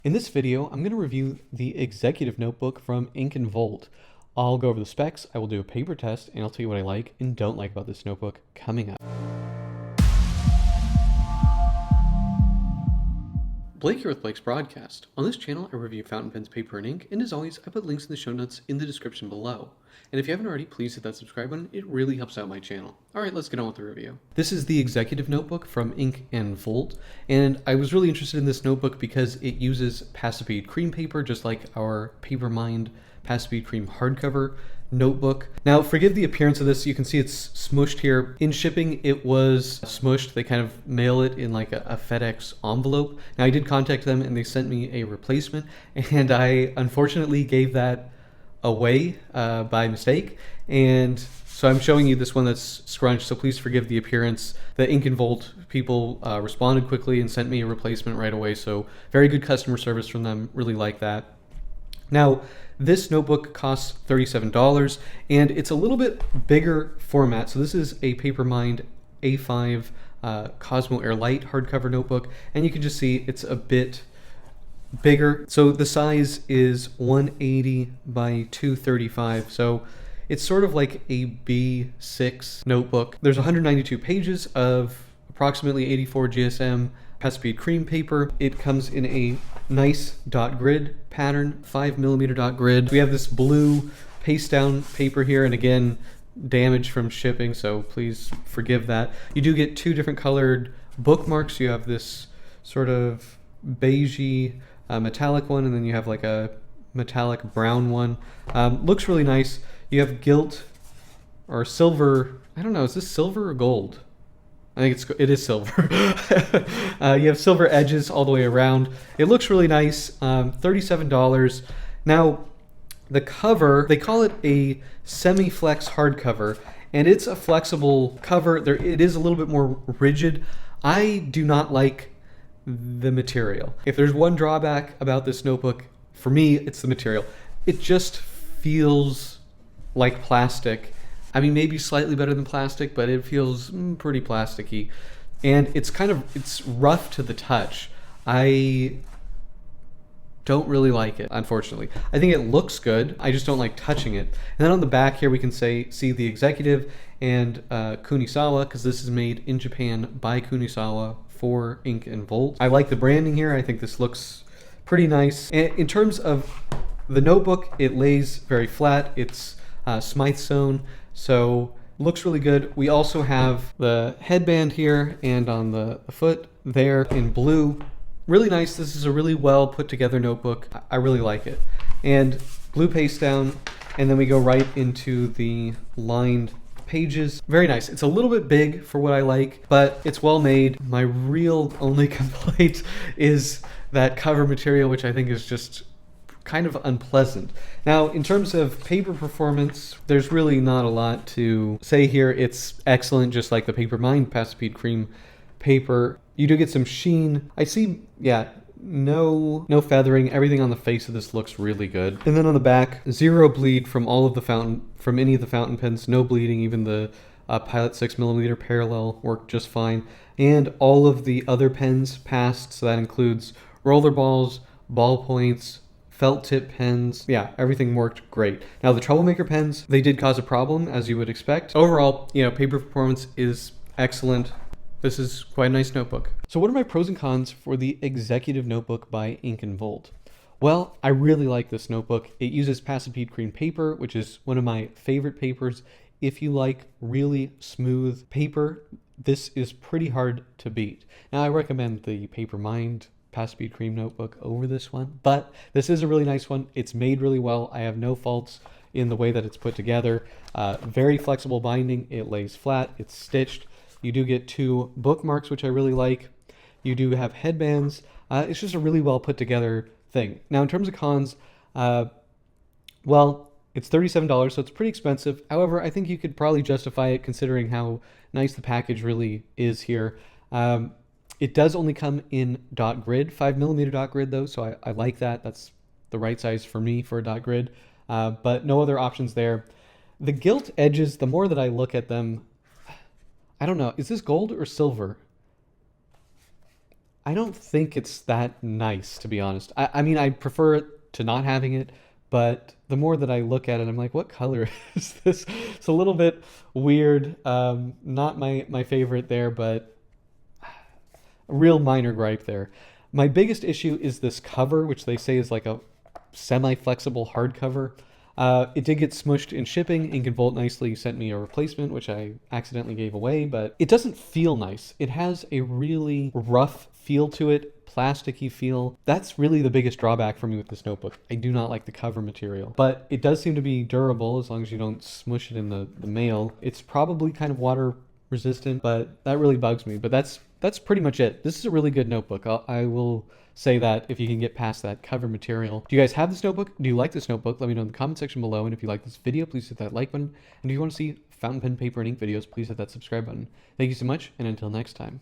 In this video, I'm going to review the executive notebook from ink+volt. I'll go over the specs, I will do a paper test, and I'll tell you what I like and don't like about this notebook coming up. Blake here with Blake's Broadcast. On this channel, I review fountain pens, paper, and ink, and as always, I put links in the show notes in the description below. And if you haven't already, please hit that subscribe button. It really helps out my channel. Alright, let's get on with the review. This is the executive notebook from ink+volt, and I was really interested in this notebook because it uses passepied cream paper, just like our Papermind passepied cream hardcover notebook. Now, forgive the appearance of this. You can see it's smushed here. In shipping, it was smushed. They kind of mail it in like a FedEx envelope. Now, I did contact them and they sent me a replacement, and I unfortunately gave that away by mistake. And so I'm showing you this one that's scrunched, so please forgive the appearance. The ink+volt people responded quickly and sent me a replacement right away, so very good customer service from them. Really like that. Now, this notebook costs $37, and it's a little bit bigger format. So this is a Papermind A5 Cosmo Air Light hardcover notebook, and you can just see it's a bit bigger. So the size is 180 by 235. So it's sort of like a B6 notebook. There's 192 pages of approximately 84 GSM passepied cream paper. It comes in a nice dot grid pattern, 5mm dot grid. We have this blue paste down paper here, and again, damage from shipping, so please forgive that. You do get two different colored bookmarks. You have this sort of beigey metallic one, and then you have like a metallic brown one. Looks really nice. You have gilt or silver, I don't know, is this silver or gold? I think it is silver. You have silver edges all the way around. It looks really nice. $37. Now, the cover, they call it a semi-flex hardcover, and it's a flexible cover. It is a little bit more rigid. I do not like the material. If there's one drawback about this notebook, for me, it's the material. It just feels like plastic. I mean, maybe slightly better than plastic, but it feels pretty plasticky. And it's rough to the touch. I don't really like it, unfortunately. I think it looks good. I just don't like touching it. And then on the back here, we can see the executive and Kunisawa, because this is made in Japan by Kunisawa for ink+volt. I like the branding here. I think this looks pretty nice. And in terms of the notebook, it lays very flat. It's Smythe sewn, so looks really good. We also have the headband here and on the foot there in blue. Really nice. This is a really well put together notebook. I really like it. And blue paste down, and then we go right into the lined pages. Very nice. It's a little bit big for what I like, but it's well made. My real only complaint is that cover material, which I think is just kind of unpleasant. Now, in terms of paper performance, there's really not a lot to say here. It's excellent, just like the Papermind passepied cream paper. You do get some sheen. I see, yeah, no feathering. Everything on the face of this looks really good. And then on the back, zero bleed from any of the fountain pens. No bleeding. Even the Pilot 6mm parallel worked just fine. And all of the other pens passed, so that includes roller balls, ballpoints, felt tip pens. Yeah, everything worked great. Now, the Troublemaker pens, they did cause a problem, as you would expect. Overall, paper performance is excellent. This is quite a nice notebook. So what are my pros and cons for the executive notebook by ink+volt? Well, I really like this notebook. It uses passepied cream paper, which is one of my favorite papers. If you like really smooth paper, this is pretty hard to beat. Now, I recommend the Papermind passepied cream notebook over this one, but this is a really nice one. It's made really well. I have no faults in the way that it's put together. Very flexible binding. It lays flat. It's stitched. You do get two bookmarks, which I really like. You do have headbands. It's just a really well put together thing. Now, in terms of cons, well, it's $37, so it's pretty expensive. However, I think you could probably justify it considering how nice the package really is here. It does only come in dot grid, 5mm dot grid though, so I like that. That's the right size for me for a dot grid, but no other options there. The gilt edges, the more that I look at them, I don't know, is this gold or silver? I don't think it's that nice, to be honest. I mean, I prefer it to not having it, but the more that I look at it, I'm like, what color is this? It's a little bit weird. Not my favorite there, but a real minor gripe there. My biggest issue is this cover, which they say is like a semi-flexible hardcover. It did get smushed in shipping. Ink+volt nicely sent me a replacement, which I accidentally gave away, but it doesn't feel nice. It has a really rough feel to it, plasticky feel. That's really the biggest drawback for me with this notebook. I do not like the cover material, but it does seem to be durable as long as you don't smush it in the mail. It's probably kind of water resistant, but that really bugs me. But that's pretty much it. This is a really good notebook. I will say that if you can get past that cover material. Do you guys have this notebook? Do you like this notebook? Let me know in the comment section below. And if you like this video, please hit that like button. And if you want to see fountain pen, paper, and ink videos, please hit that subscribe button. Thank you so much, and until next time.